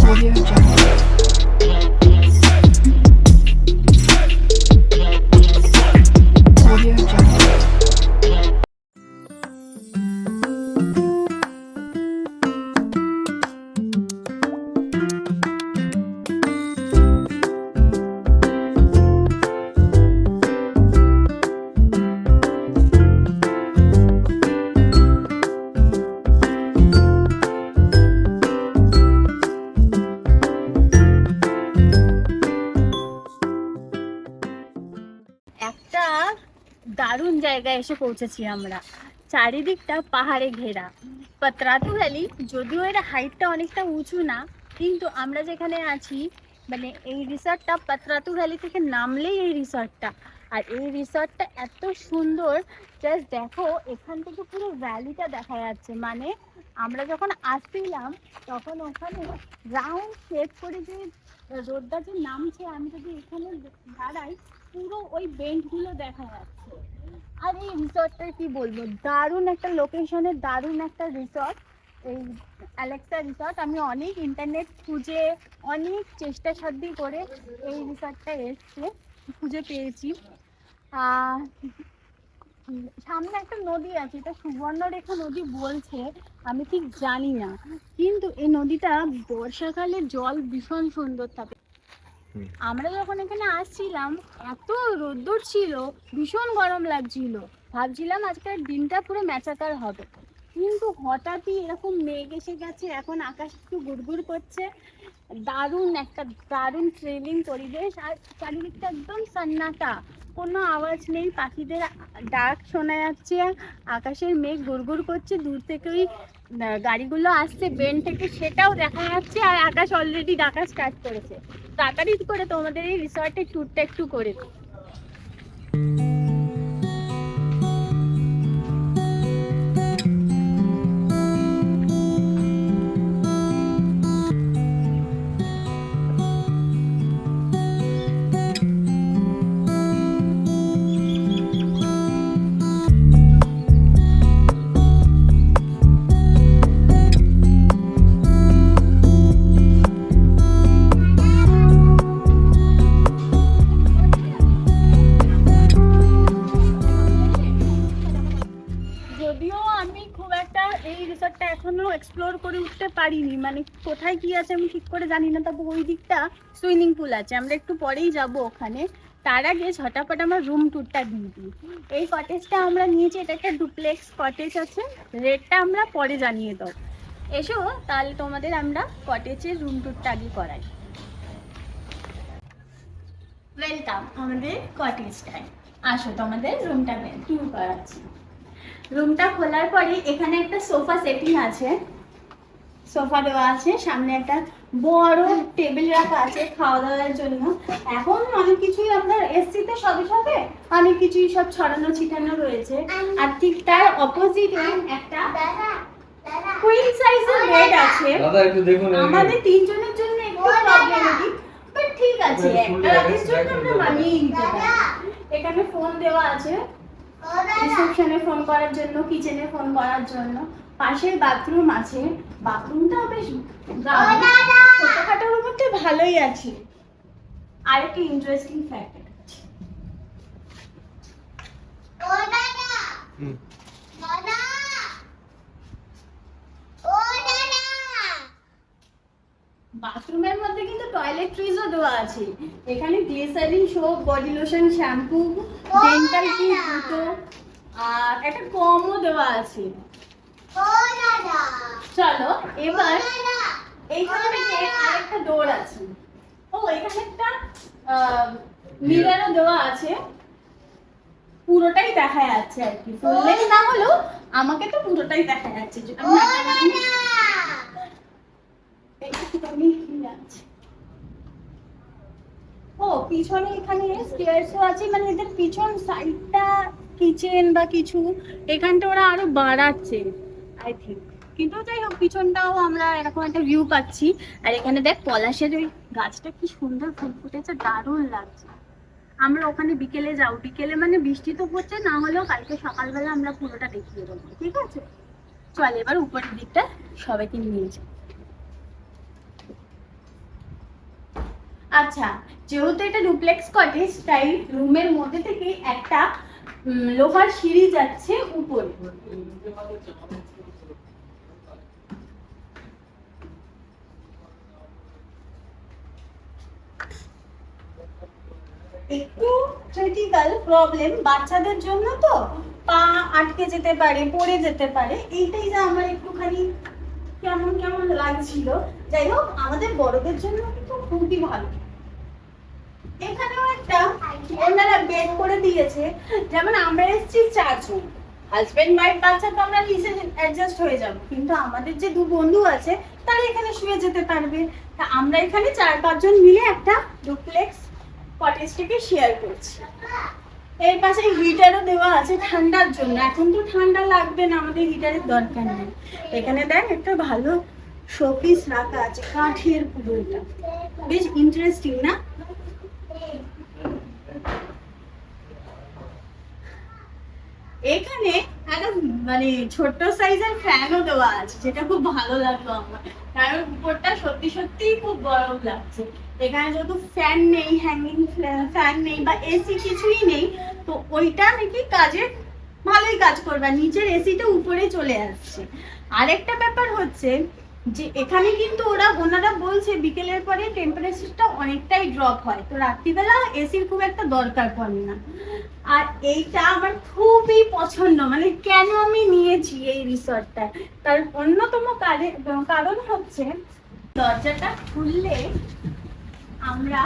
Audio Jungle. Audio Jungle. একটা দারুণ জায়গায় এসে পৌঁছেছি আমরা। চারিদিকটা পাহাড়ে ঘেরা পাতরাতু ভ্যালি। যদিও এর হাইটটা অনেকটা উঁচু না, কিন্তু আমরা যেখানে আছি মানে এই রিসর্টটা পাতরাতু ভ্যালি থেকে নামলেই এই রিসর্টটা। আর এই রিসর্টটা এত সুন্দর, জাস্ট দেখো এখান থেকে পুরো ভ্যালিটা দেখা যাচ্ছে। মানে আমরা যখন আসছিলাম তখন ওখানে রাউন্ড শেপ করে যে রোডটা যে নামছে, আমি যদি এখানে দাঁড়াই পুরো ওই বেঞ্চগুলো দেখা যাচ্ছে। আর এই রিসর্টটা কি বলবো, দারুণ একটা লোকেশনে দারুণ একটা রিসর্ট, এই অ্যালেক্সা রিসর্ট। আমি অনেক ইন্টারনেট খুঁজে অনেক চেষ্টা সাধ্য করে এই রিসর্টটা খুঁজে পেয়েছি। সামনে একটা নদী আছে, এটা সুবর্ণরেখা নদী বলছে, আমি ঠিক জানি না, কিন্তু এই নদীটা বর্ষাকালে জল ভীষণ সুন্দর থাকে। আমরা যখন এখানে আসছিলাম এত রোদ্দুর ছিল, ভীষণ গরম লাগছিল, ভাবছিলাম আজকের দিনটা পুরো ম্যাচাকার হবে, কিন্তু হঠাৎই এরকম মেঘ এসে গেছে। এখন আকাশ একটু গুড়গুড় করছে, দারুণ থ্রিলিং পরিবেশ। আর চারিদিকটা একদম সন্নাটা, কোনো আওয়াজ নেই, পাখিদের ডাক শোনা যাচ্ছে, আকাশের মেঘ গুড়গুড় করছে, দূর থেকে ওই গাড়িগুলো আসছে বেন্ড থেকে সেটাও দেখা যাচ্ছে। আর আকাশ অলরেডি ডাকা স্টার্ট করেছে। তাড়াতাড়ি করে তোমাদের এই রিসর্টের ট্যুরটা একটু করে দিই। যদিও আমি খুব একটা এই রিসর্টটা এখনো এক্সপ্লোর করে উঠতে পারিনি, মানে কোথায় কি আছে আমি ঠিক করে জানি না, তবে ওই দিকটা সুইমিং পুল আছে, আমরা একটু পরেই যাব ওখানে। তার আগে ঝটাপট আমার রুম ট্যুরটা দিয়ে দিই। এই কটেজটা আমরা নিয়েছি, এটা একটা ডুপ্লেক্স কটেজ আছে, রেটটা আমরা পরে জানিয়ে দেবো। এসো তাহলে তোমাদের আমরা কটেজের রুম ট্যুরটা আগে করাই। ওয়েলকাম আমাদের কটেজটায়, আসো তোমাদের রুমটা ট্যুর করাচ্ছি। রুমটা খোলার পরে এখানে একটা সোফা সেটিং আছে, সোফা দেওয়া আছে, সামনে একটা বড় টেবিল রাখা আছে খাওয়া দাওয়ার জন্য। এখন অনেক কিছুই আপনার এসিতে সবে সবে অনেক কিছুই সব ছড়ানো ছিটানো রয়েছে। আর ঠিক তার অপোজিটে একটা কুইন সাইজের বেড আছে। আমাদের তিনজনের জন্য একটু প্রবলেমেটিক, বাট ঠিক আছে, একটা রাতের জন্য আমরা মানিয়ে নিতে পারি। এখানে ফোন দেওয়া আছে, রিসেপশনে ফোন করার জন্য, কিচেনে ফোন করার জন্য। পাশের বাথরুম আছে, বাথরুমটা বেশ ছোটখাটোর মধ্যে ভালোই আছে। আর একটা ইন্টারেস্টিং ফ্যাক্টর আছে, বাথরুমের মধ্যে কিন্তু টয়লেট্রিজও দেওয়া আছে। এখানে glycerin, soap, body lotion, shampoo, dental kit দুটো, আর একটা কমও দেওয়া আছে। চলো এবার এইখান থেকে আরেকটা ডোর আছে। ও এখানে একটা মিররও দেওয়া আছে, পুরোটাই দেখা যাচ্ছে আর কি, ফুল লেন্থ না হলেও আমাকে তো পুরোটাই দেখা যাচ্ছে। ও পিছনে এখানে স্টেয়ারসও আছে, মানে এদের পিছন সাইডটা কিচেন বা কিছু, এখানটা ওরা আরো বাড়াচ্ছে আই থিঙ্ক, কিন্তু যাই হোক পিছনটাও আমরা এরকম একটা ভিউ পাচ্ছি। আর এখানে দেখ পলাশের ওই গাছটা কি সুন্দর ফুল ফুটেছে, দারুণ লাগছে। আমরা ওখানে বিকেলে যাও, বিকেলে মানে বৃষ্টি তো পড়ছে, না হলেও কালকে সকালবেলা আমরা পুরোটা দেখিয়ে দেবো, ঠিক আছে? চল এবার উপরের দিকটা সবাইকে নিয়ে যাই। আচ্ছা, যেহেতু এটা ডুপ্লেক্স কটেজ তাই রুমের মধ্যে থেকে একটা লোহার সিঁড়ি যাচ্ছে উপরে। একটু ক্রিটিক্যাল প্রবলেম বাচ্চাদের জন্য, তো পা আটকে যেতে পারে, পড়ে যেতে পারে, এইটাই যে আমার একটুখানি কেমন কেমন লাগছিল। যাই হোক, আমাদের বড়দের জন্য কিন্তু খুবই ভালো। এখানেও একটা ওনারা বেড করে দিয়েছে, যেমন আমরা এসেছি 4 জন, হাজবেন্ড ওয়াইফ বাচ্চা তো আমরা নিচে অ্যাডজাস্ট হয়ে যাব, কিন্তু আমাদের যে 2 বন্ধু আছে তারা এখানে শুয়ে যেতে পারবে। তা আমরা এখানে 4-5 জন মিলে একটা ডুপ্লেক্স কটেজটাকে শেয়ার করছি। এর পাশে হিটারও দেওয়া আছে ঠান্ডার জন্য, এখন তো ঠান্ডা লাগবে না, আমাদের হিটারের দরকার নেই। এখানে দেখ একটা ভালো শোপিস রাখা আছে, কাঠের পুরো, এটা বেশ ইন্টারেস্টিং না? এখানে একটা মানে ছোট্ট সাইজের ফ্যানও দেওয়া আছে, যেটা খুব ভালো লাগলো আমার, কারণ উপরটা সত্যি সত্যিই খুব গরম লাগছে। এখানে যেহেতু ফ্যান নেই, হ্যাঙ্গিং ফ্যান নেই বা এসি কিছুই নেই, তো ওইটা নাকি কাজে ভালোই কাজ করবে, নিচের এসিটা উপরে চলে আসছে। আরেকটা ব্যাপার হচ্ছে যে এখানে কিন্তু ওনারা বলছে বিকেলের পরে টেম্পারেচারটা অনেকটাই ড্রপ হয়, তো রাত্রিবেলা এসির খুব একটা দরকার পড়ে না। আর এইটা আমার খুবই পছন্দ, মানে কেন আমি নিয়েছি এই রিসর্টটা, তার অন্যতম কারণ হচ্ছে দরজাটা খুললে আমরা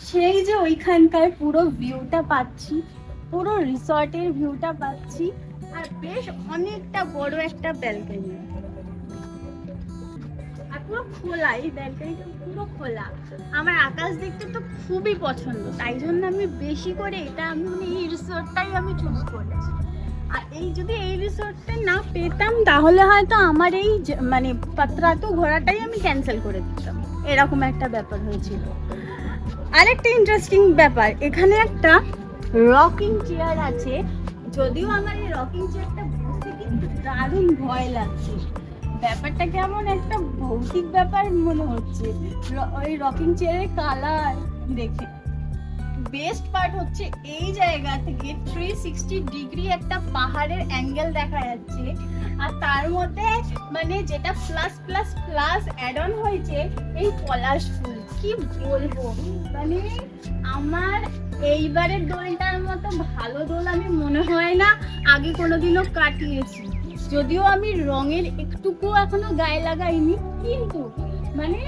সেই যে ওইখানকার পুরো ভিউটা পাচ্ছি, পুরো রিসর্টের ভিউটা পাচ্ছি, আর বেশ অনেকটা বড় একটা ব্যালকনি, আর পুরো খোলা, এই ব্যালকনিটা পুরো খোলা। আমার আকাশ দেখতে তো খুবই পছন্দ, তাই জন্য আমি বেশি করে এই রিসোর্টটাই আমি চুজ করেছি। আর যদি এই রিসোর্টটা না পেতাম তাহলে হয়তো আমার এই মানে পাত্রাতু ঘোরাটাই আমি ক্যান্সেল করে দিতাম, এরকম একটা ব্যাপার হয়েছিল। আরেকটা ইন্টারেস্টিং ব্যাপার, এখানে একটা রকিং চেয়ার আছে, যদিও আমার এই রকিং চেয়ারটা বসতে কিন্তু দারুণ ভয় লাগছে, ব্যাপারটা কেমন একটা ভৌতিক ব্যাপার মনে হচ্ছে ওই রকিং চেয়ারের কালার দেখে। বেস্ট পার্ট হচ্ছে এই জায়গা থেকে 360 ডিগ্রি একটা পাহাড়ের অ্যাঙ্গেল দেখা যাচ্ছে, আর তার মধ্যে মানে যেটা plus plus plus add on হয়েছে এই পলাশ ফুল। কি বলবো, মানে আমার এইবারের দোলটার মতো ভালো দোল আমি মনে হয় না আগে কোনোদিনও কাটিয়েছি, যদিও আমি রঙের একটুকু এখনো গায়ে লাগাইনি, কিন্তু মানে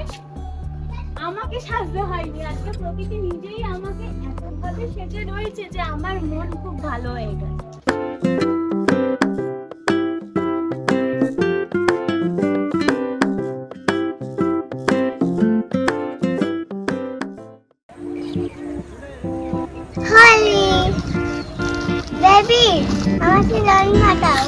আমাকে সাজতে হয়নি, আজকে প্রকৃতি নিজেই আমাকে এতভাবে সেজে রয়েছে যে আমার মন খুব ভালো হয়ে গেছে। হলি বেবি, আমাকে লরি হাঁটাও।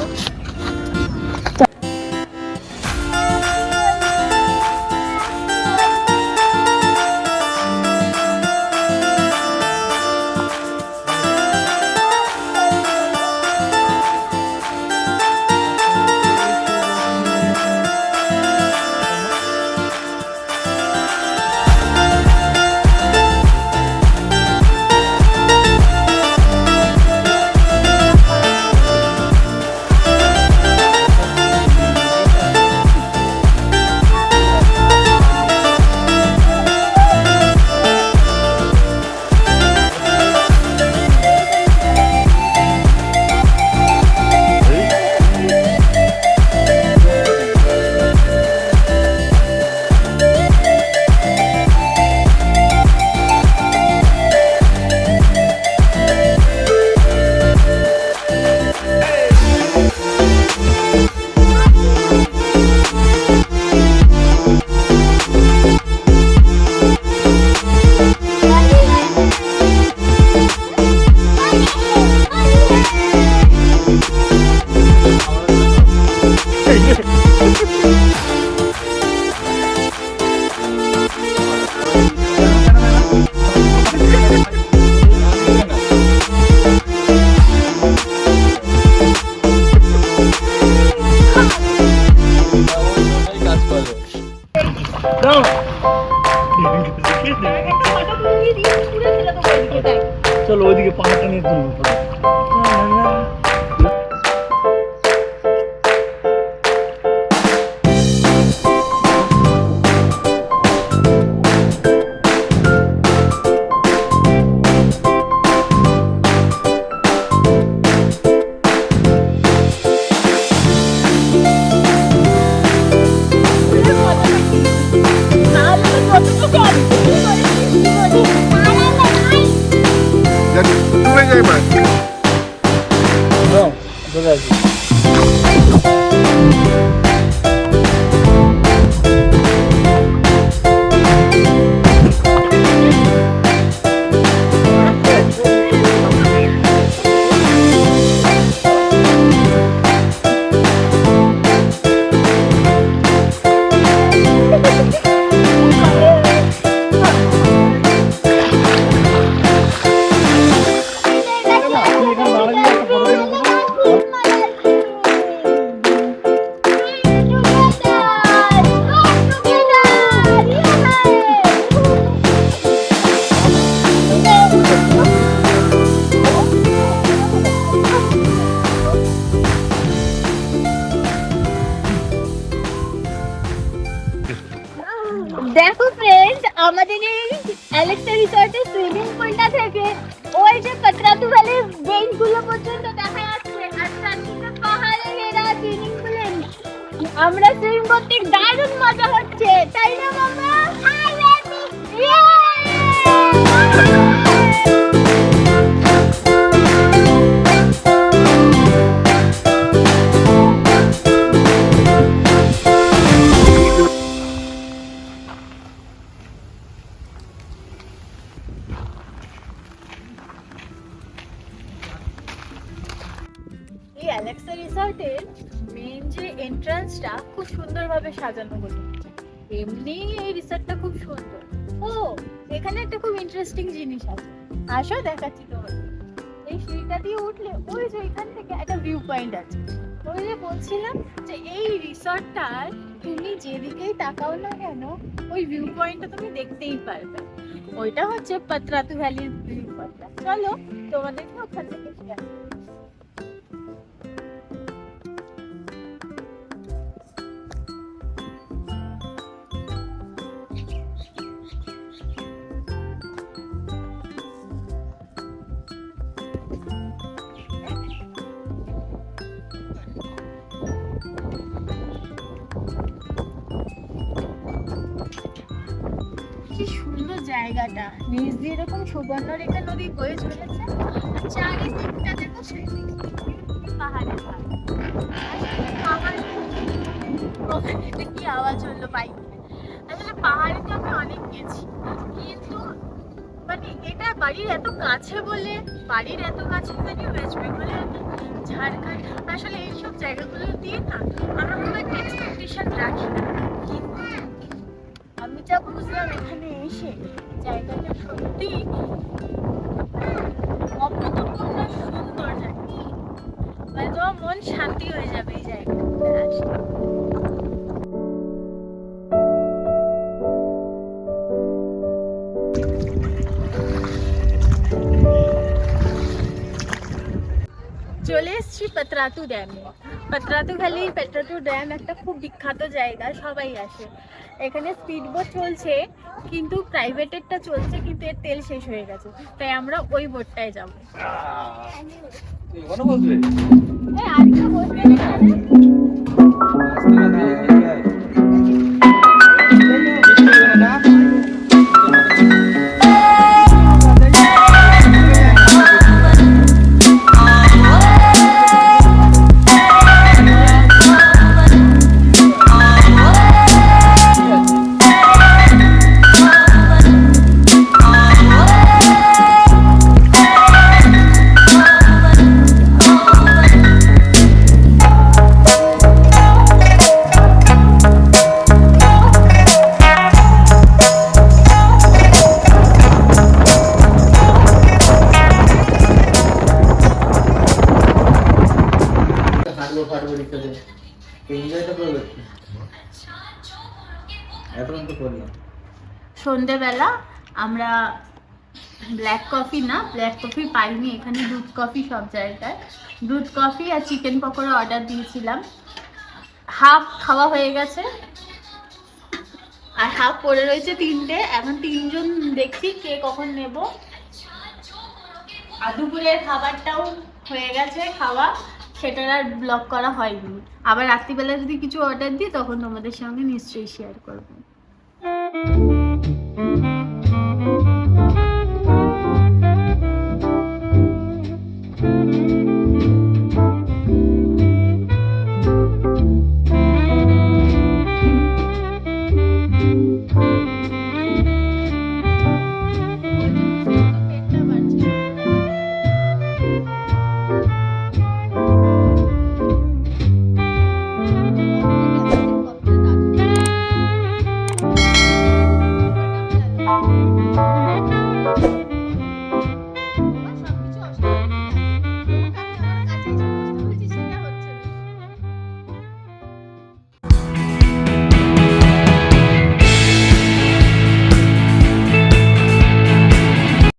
No! একটা ফটো তুলে দিয়ে পুরো ফেলে দেবো ওইদিকে, দেখ। চলো ওইদিকে পাহাড়টা নিয়ে তুলবো। নাহলে তো যতটুকু আমি ফিল করেছি, ডুবে যাই ভাই। চলে আসি। দেখো ফ্রেন্ডস, আমাদের এই অ্যালেক্সা রিসর্টের সুইমিং পুলটা থেকে ওই যে পাত্রাতু ভ্যালির বেঞ্চগুলো পর্যন্ত দেখা যাচ্ছে, আর চারদিকে পাহাড়ে ঘেরা সুইমিং পুলে আমরা সুইম করতে দারুণ মজা হচ্ছে, তাই না মামা? এই অ্যালেক্সা রিসর্টের মেইন যে এন্ট্রান্সটা খুব সুন্দরভাবে সাজানো হলো। এমনি এই রিসর্টটা খুব সুন্দর। ও, এখানে একটা খুব ইন্টারেস্টিং জিনিস আছে, আসো দেখাচ্ছি তোমাকে। এই সিঁড়িটা দিয়ে উঠলে ওই যে এখান থেকে একটা ভিউ পয়েন্ট আছে। ওই যে বলছিলাম যে এই রিসর্টটার তুমি যেদিকেই তাকাও না কেন ওই ভিউ পয়েন্টটা তুমি দেখতেই পারবে। ওইটা হচ্ছে পাত্রাতু ভ্যালির ভিউ পয়েন্টটা। চলো তোমাদেরকে ওখান থেকে শেয়ার করি। কি সুন্দর জায়গাটা, নিচ দিয়ে এরকম সুবর্ণরেখা নদী বয়ে চলেছে, আর চারিদিকটা দেখো সেই পাহাড়ের এটা কি আওয়াজ হলো বাইক? আসলে পাহাড়ে তো আমি অনেক গেছি, কিন্তু মানে এটা বাড়ির এত কাছে বলে, বাড়ির এত কাছে মানে ওয়েস্ট বেঙ্গলে ঝাড়খণ্ড, আসলে এইসব জায়গাগুলো দিয়ে না আমরা কোনো একটা এক্সপেকটেশন রাখি না, কিন্তু আমি যা বুঝলাম এখানে এসে জায়গাটা সত্যি অভূতপূর্ব সুন্দর জায়গা, মানে তোমার মন শান্তি হয়ে যাবে এই জায়গাটাতে আসলে। চলে এসেছি পাত্রাতু ড্যামে। পাত্রাতু ভ্যালি পাত্রাতু ড্যাম একটা খুব বিখ্যাত জায়গা, সবাই আসে। এখানে স্পিড বোট চলছে, কিন্তু প্রাইভেটেরটা চলছে, কিন্তু এর তেল শেষ হয়ে গেছে, তাই আমরা ওই বোটটায় যাবো। এখানে বসবে? আর কেউ বসবে না এখানে? সন্ধেবেলা আমরা ব্ল্যাক কফি না, ব্ল্যাক কফি পাইনি এখানে, দুধ কফি সব জায়গায়। দুধ কফি আর চিকেন পকোড়া অর্ডার দিয়েছিলাম, হাফ খাওয়া হয়ে গেছে আর হাফ পড়ে রয়েছে 3টে। এখন 3জন দেখছি কে কখন নেব। আর দুপুরের খাবারটাও হয়ে গেছে খাওয়া, সেটার আর ব্লগ করা হয়নি। আবার রাত্রিবেলা যদি কিছু অর্ডার দিই তখন তোমাদের সঙ্গে নিশ্চয়ই শেয়ার করবো।